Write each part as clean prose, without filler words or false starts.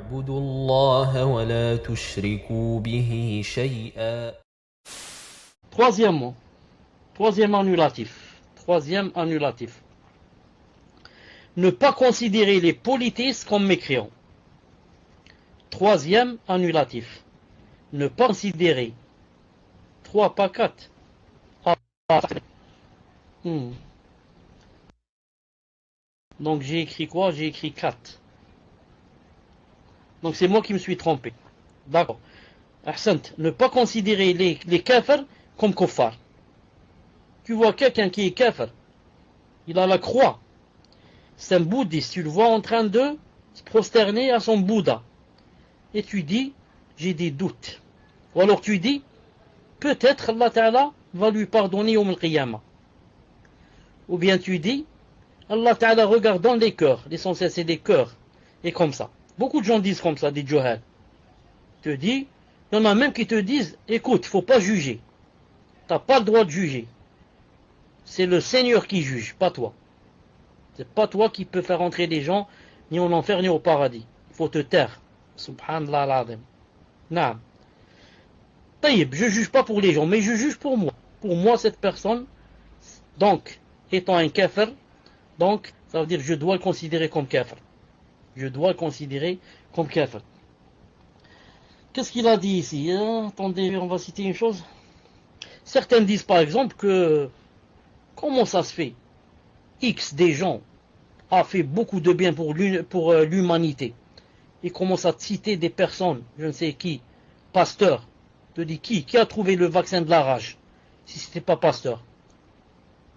واعبدوا الله ولا تشركوا به شيئا. Troisièmement, troisième annulatif. Troisième annulatif. Ne pas considérer les polythéistes comme mécréants. Troisième annulatif. Ne pas considérer. 3, pas 4. Donc j'ai écrit quoi? J'ai écrit 4. Donc c'est moi qui me suis trompé. D'accord. Ahsant, ne pas considérer les kafirs comme kuffar. Tu vois quelqu'un qui est kafir, il a la croix. C'est un bouddhiste, tu le vois en train de se prosterner à son Bouddha. Et tu dis, j'ai des doutes. Ou alors tu dis, peut-être Allah Ta'ala va lui pardonner au Qiyamah. Ou bien tu dis, Allah Ta'ala regarde dans les cœurs, l'essentiel c'est des cœurs. Et comme ça. Beaucoup de gens disent comme ça, des johal. Te dis, il y en a même qui te disent, écoute, il ne faut pas juger. Tu n'as pas le droit de juger. C'est le Seigneur qui juge, pas toi. C'est pas toi qui peux faire entrer des gens ni en enfer ni au paradis. Il faut te taire. Subhanallah al-Azim. Naam. Taïb, je juge pas pour les gens, mais je juge pour moi. Pour moi, cette personne, donc, étant un kafir, donc, ça veut dire que je dois le considérer comme kafir. Je dois le considérer comme kafir. Qu'est-ce qu'il a dit ici? Attendez, on va citer une chose. Certains disent par exemple que, comment ça se fait? X des gens a fait beaucoup de bien pour l'humanité. Il commence à citer des personnes, je ne sais qui, Pasteur. Te dit qui a trouvé le vaccin de la rage? Si ce n'était pas Pasteur.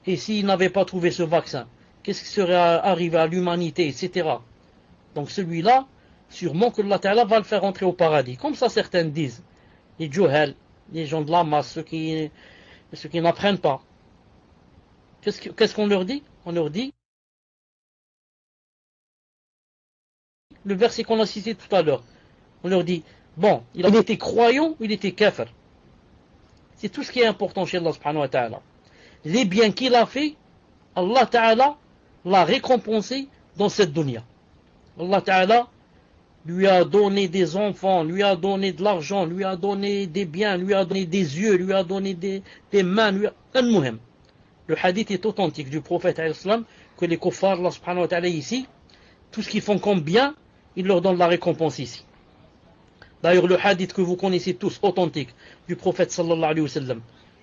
Et s'il n'avait pas trouvé ce vaccin, qu'est-ce qui serait arrivé à l'humanité, etc. Donc celui-là, sûrement que Allah Ta'ala va le faire entrer au paradis. Comme ça certains disent. Les johal, les gens de la masse, ceux qui n'apprennent pas. Qu'est-ce qu'on leur dit? On leur dit le verset qu'on a cité tout à l'heure. On leur dit, bon, il était croyant ou il était kafir. C'est tout ce qui est important chez Allah subhanahu wa ta'ala. Les biens qu'il a fait, Allah ta'ala l'a récompensé dans cette dunya. Allah ta'ala lui a donné des enfants, lui a donné de l'argent, lui a donné des biens, lui a donné des yeux, lui a donné des mains, lui a... Al-Muhim. Le hadith est authentique du prophète al-Islam que les kuffars, Allah subhanahu wa ta'ala ici, tout ce qu'ils font comme bien, il leur donne la récompense ici. D'ailleurs, le hadith que vous connaissez tous, authentique, du prophète sallallahu alayhi wa sallam,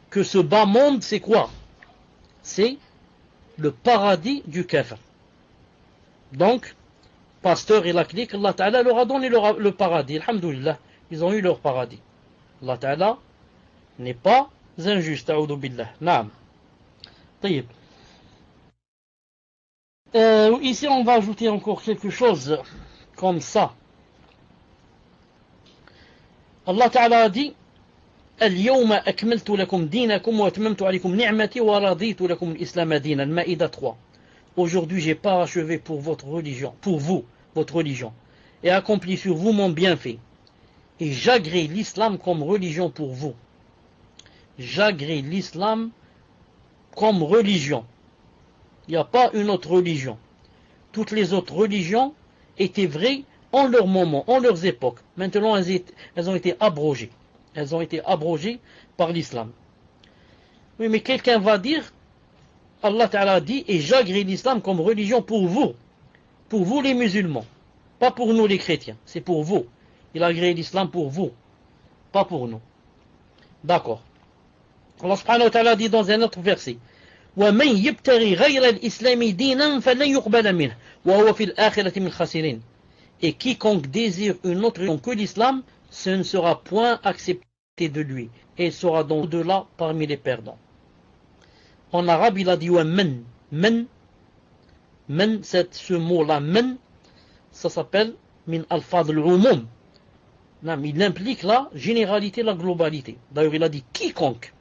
que ce bas monde, c'est quoi? C'est le paradis du kafir. Donc, Pasteur et la clique, Allah Ta'ala leur a donné le paradis. Alhamdulillah, ils ont eu leur paradis. Allah Ta'ala n'est pas injuste, a'udhu billah. Naam. Taïb. Ici, on va ajouter encore quelque chose comme ça. Allah Ta'ala a dit اليوم أكملت لكم دينكم وأتممت عليكم نعمتي ورضيت لكم الإسلام دينا. Maïda 3. Aujourd'hui, j'ai parachevé pour votre religion, pour vous, votre religion, et accompli sur vous mon bienfait. Et j'agrée l'islam comme religion pour vous. J'agrée l'islam comme religion. Il n'y a pas une autre religion. Toutes les autres religions étaient vraies en leur moment, en leurs époques. Maintenant, elles ont été abrogées. Elles ont été abrogées par l'islam. Oui, mais quelqu'un va dire, Allah Ta'ala dit, et j'agrée l'islam comme religion pour vous les musulmans, pas pour nous les chrétiens, c'est pour vous. Il a agréé l'islam pour vous, pas pour nous. D'accord. Allah subhanahu wa ta'ala dit dans un autre verset, وَمَنْ يَبْتَغِي غَيْرَ الْإِسْلَامِ دِينًا فَلَنْ يُقْبَلَ مِنْهُ وَهُوَ فِي الْآخِرَةِ مِنَ الْخَاسِرِينَ. Et quiconque désire une autre religion que l'islam, ce ne sera point accepté de lui, et il sera donc au-delà parmi les perdants. En arabe, il a dit men. Men, ce mot-là, men, ça s'appelle min alfad al-umum. Il implique la généralité, la globalité. D'ailleurs, il a dit quiconque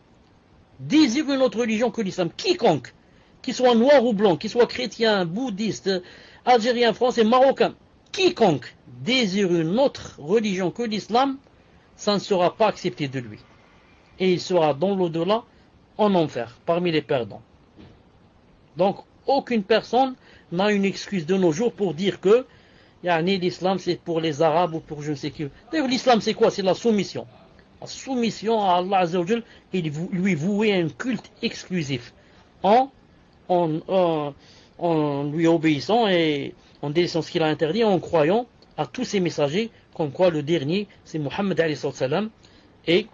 désire une autre religion que l'islam, quiconque, qu'il soit noir ou blanc, qu'il soit chrétien, bouddhiste, algérien, français, marocain, quiconque désire une autre religion que l'islam, ça ne sera pas accepté de lui. Et il sera dans l'au-delà, en enfer, parmi les perdants. Donc, aucune personne n'a une excuse de nos jours pour dire que l'islam c'est pour les Arabes ou pour je ne sais qui. D'ailleurs, l'islam c'est quoi? C'est la soumission. La soumission à Allah Azza wa Jal et lui vouer un culte exclusif en, en lui obéissant et en délaissant ce qu'il a interdit, en croyant à tous ses messagers, comme quoi le dernier c'est Muhammad alayhi salam. Et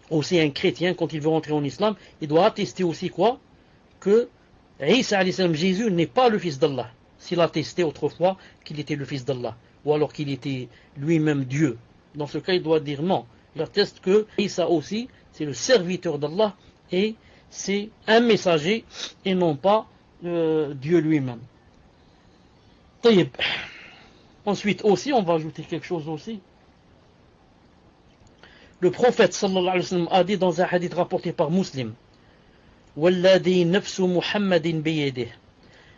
aussi un chrétien, quand il veut rentrer en islam, il doit attester aussi quoi? Que Isa alayhi salam, Jésus n'est pas le fils d'Allah. S'il a attesté autrefois qu'il était le fils d'Allah, ou alors qu'il était lui-même Dieu. Dans ce cas, il doit dire non. Il atteste que Isa aussi, c'est le serviteur d'Allah et c'est un messager et non pas Dieu lui-même. Ensuite aussi, on va ajouter quelque chose aussi. Le prophète sallallahu alayhi wa sallam a dit dans un hadith rapporté par Muslim: والذي نفس محمد بيده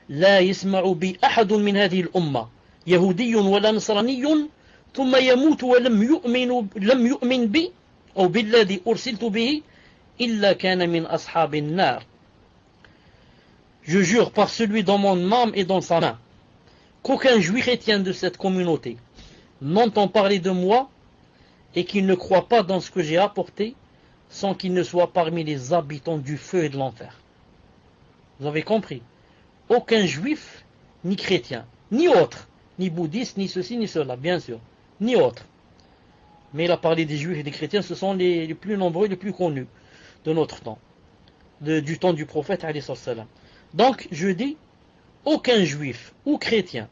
لا يسمع بي أحد من هذه الأمة يهودي ولا نصراني ثم يموت ولم يؤمن بي أو بالذي أرسلت به إلا كان من أصحاب النار. Je jure par celui dans mon âme et dans sa main qu'aucun juif chrétien de cette communauté n'entend parler de moi et qu'il ne croit pas dans ce que j'ai apporté sans qu'il ne soit parmi les habitants du feu et de l'enfer. Vous avez compris? Aucun juif, ni chrétien, ni autre, ni bouddhiste, ni ceci, ni cela, bien sûr, ni autre. Mais il a parlé des juifs et des chrétiens, ce sont les plus nombreux, les plus connus de notre temps, du temps du prophète alayhi salam. Donc, je dis, aucun juif ou chrétien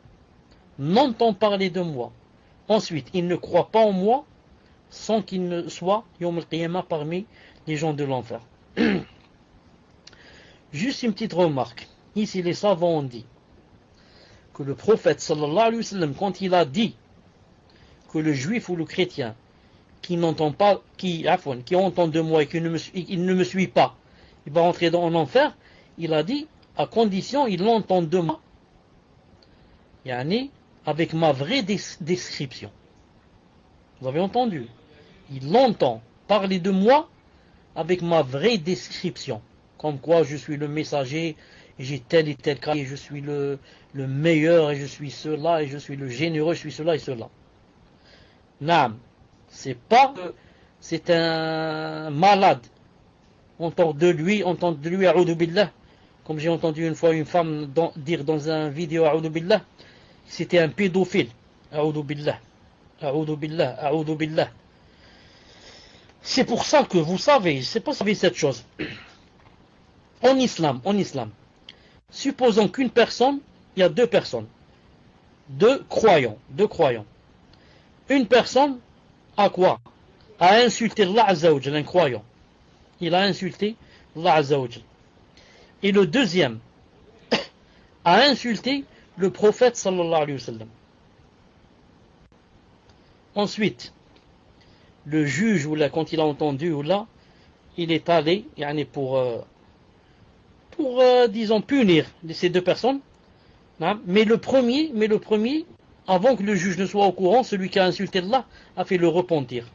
n'entend parler de moi. Ensuite, il ne croit pas en moi sans qu'il ne soit Yawm al-Qiyamah parmi les gens de l'enfer. Juste une petite remarque. Ici, les savants ont dit que le prophète sallallahu alayhi wa sallam, quand il a dit que le juif ou le chrétien qui n'entend pas, qui entend de moi et qui ne me suit pas, il va rentrer en enfer, il a dit à condition il l'entend de moi, avec ma vraie description. Vous avez entendu? Il l'entend parler de moi avec ma vraie description. Comme quoi je suis le messager, et j'ai tel et tel cas, et je suis le meilleur, et je suis cela, et je suis le généreux, je suis cela et cela. Naam, c'est pas que c'est un malade. On entend de lui, a'udhu billah. Comme j'ai entendu une fois une femme dire dans un vidéo, a'udhu billah, c'était un pédophile. A'udhu billah, a'udhu billah, a'udhu billah. C'est pour ça que vous savez, je ne sais pas si vous savez cette chose. En islam, supposons qu'une personne, il y a deux personnes, deux croyants. Une personne a quoi? A insulté Allah Azza wa Jal, un croyant. Il a insulté Allah Azza wa Jal. Et le deuxième a insulté le prophète sallallahu alayhi wa sallam. Ensuite, le juge, ou là, quand il a entendu, ou là, il est allé pour disons, punir ces deux personnes. Mais le premier, avant que le juge ne soit au courant, celui qui a insulté Allah a fait le repentir.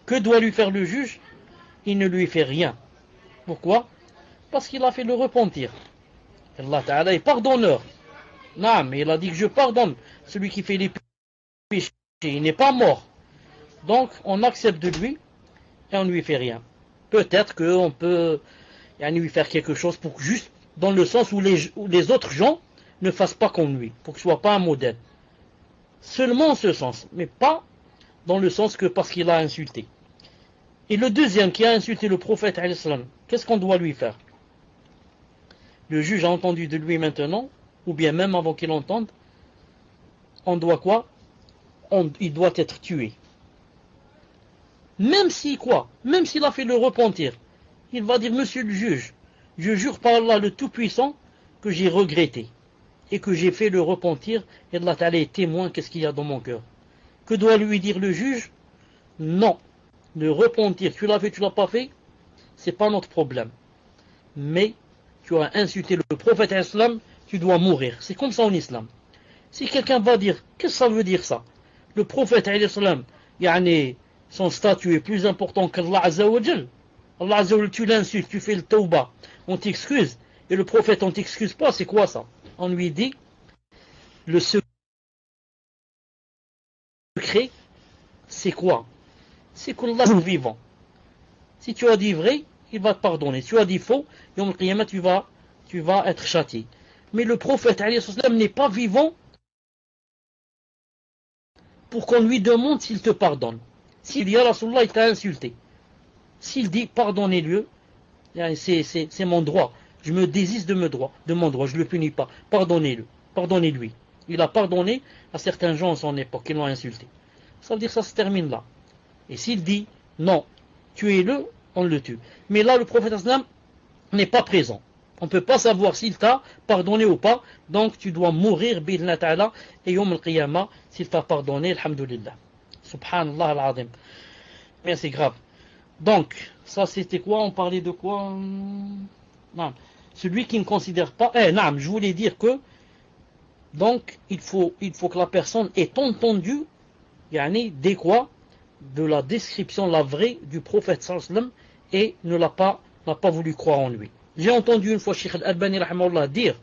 Que doit lui faire le juge? Il ne lui fait rien. Pourquoi? Parce qu'il a fait le repentir. Allah Ta'ala est pardonneur. Non, mais il a dit que je pardonne celui qui fait les péchés. Il n'est pas mort. Donc, on accepte de lui et on ne lui fait rien. Peut-être qu'on peut lui faire quelque chose pour juste dans le sens où les autres gens ne fassent pas comme lui, pour qu'il ne soit pas un modèle. Seulement en ce sens, mais pas dans le sens que parce qu'il a insulté. Et le deuxième qui a insulté le prophète, qu'est-ce qu'on doit lui faire? Le juge a entendu de lui maintenant, ou bien même avant qu'il entende, on doit quoi? Il doit être tué. Même si quoi? Même s'il a fait le repentir, il va dire: Monsieur le juge, je jure par Allah le Tout-Puissant que j'ai regretté et que j'ai fait le repentir, et Allah Ta'ala est témoin qu'est-ce qu'il y a dans mon cœur. Que doit lui dire le juge? Non, le repentir, tu l'as fait, tu l'as pas fait, c'est pas notre problème. Mais tu as insulté le prophète islam, tu dois mourir. C'est comme ça en islam. Si quelqu'un va dire, qu'est-ce que ça veut dire ça? Le prophète islam, son statut est plus important qu'Allah Azza wa Jal. Allah Azza wa Jal, tu l'insultes, tu fais le tawbah, on t'excuse, et le prophète on t'excuse pas, c'est quoi ça? On lui dit, le secret secret, c'est quoi? C'est qu'Allah est vivant. Si tu as dit vrai, il va te pardonner. Si tu as dit faux, Yom al-Qiyamah, tu vas être châtié. Mais le prophète n'est pas vivant pour qu'on lui demande s'il te pardonne. S'il dit, Ya Rasulallah, il t'a insulté. S'il dit, pardonnez-le, c'est mon droit. Je me désiste de mon droit. Je ne le punis pas. Pardonnez-le. Pardonnez-lui. Il a pardonné à certains gens en son époque qui l'ont insulté. Ça veut dire que ça se termine là. Et s'il dit, non, tuez-le, on le tue. Mais là, le prophète n'est pas présent. On ne peut pas savoir s'il t'a pardonné ou pas. Donc tu dois mourir, bi'idhna ta'ala, et yom al-qiyamah, s'il t'a pardonné, alhamdulillah. Subhanallah al-azim. Mais c'est grave. Donc, ça c'était quoi? On parlait de quoi? Non. Celui qui ne considère pas... non, je voulais dire que, donc, il faut que la personne ait entendu, des quoi? De la description, la vraie, du prophète sallam, et n'a pas voulu croire en lui. J'ai entendu une fois Cheikh Al-Albani dire,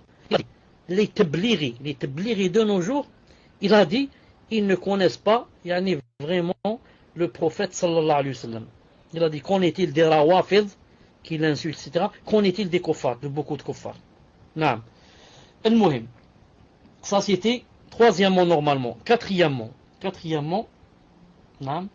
les tabliri de nos jours, il a dit, ils ne connaissent pas vraiment le prophète sallallahu alayhi wa sallam. Il a dit, qu'en est-il des rawafid qui l'insultent, etc. Qu'en est-il des kuffars, de beaucoup de kuffars. Naam. Al-Muhim. Ça c'était troisièmement normalement. Quatrièmement, naam.